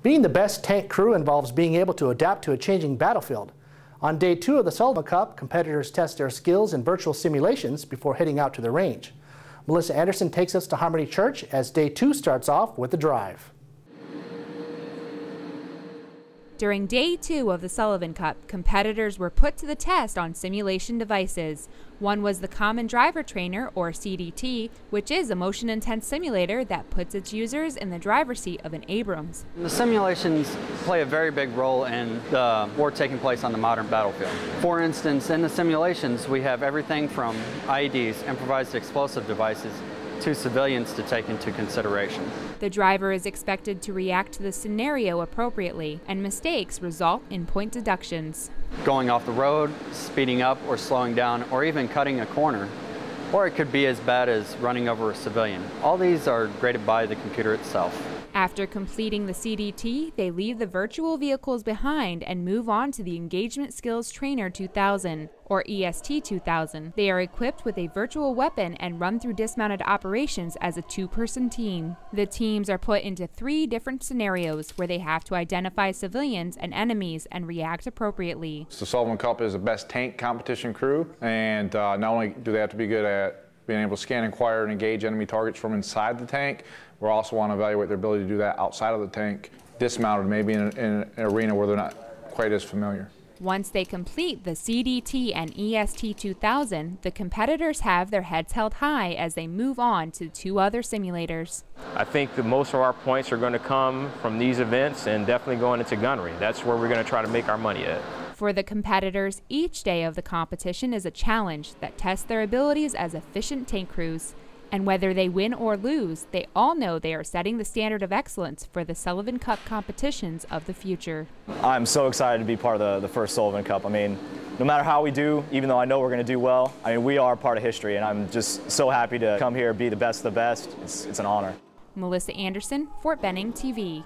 Being the best tank crew involves being able to adapt to a changing battlefield. On day 2 of the Sullivan Cup, competitors test their skills in virtual simulations before heading out to the range. Melissa Anderson takes us to Harmony Church as day 2 starts off with a drive. During day 2 of the Sullivan Cup, competitors were put to the test on simulation devices. One was the Common Driver Trainer, or CDT, which is a motion-intense simulator that puts its users in the driver's seat of an Abrams. The simulations play a very big role in the war taking place on the modern battlefield. For instance, in the simulations, we have everything from IEDs, improvised explosive devices, to civilians to take into consideration. The driver is expected to react to the scenario appropriately, and mistakes result in point deductions. Going off the road, speeding up or slowing down, or even cutting a corner. Or it could be as bad as running over a civilian. All these are graded by the computer itself. After completing the CDT, they leave the virtual vehicles behind and move on to the Engagement Skills Trainer 2000, or EST 2000. They are equipped with a virtual weapon and run through dismounted operations as a 2-person team. The teams are put into 3 different scenarios where they have to identify civilians and enemies and react appropriately. The Sullivan Cup is the best tank competition crew, and not only do they have to be good at being able to scan, inquire, and engage enemy targets from inside the tank, we also want to evaluate their ability to do that outside of the tank, dismounted, maybe in an arena where they're not quite as familiar. Once they complete the CDT and EST 2000, the competitors have their heads held high as they move on to 2 other simulators. I think that most of our points are going to come from these events and definitely going into gunnery. That's where we're going to try to make our money at. For the competitors, each day of the competition is a challenge that tests their abilities as efficient tank crews. And whether they win or lose, they all know they are setting the standard of excellence for the Sullivan Cup competitions of the future. I'm so excited to be part of the first Sullivan Cup. I mean, no matter how we do, even though I know we're going to do well, I mean, we are part of history, and I'm just so happy to come here, be the best of the best. It's an honor. Melissa Anderson, Fort Benning TV.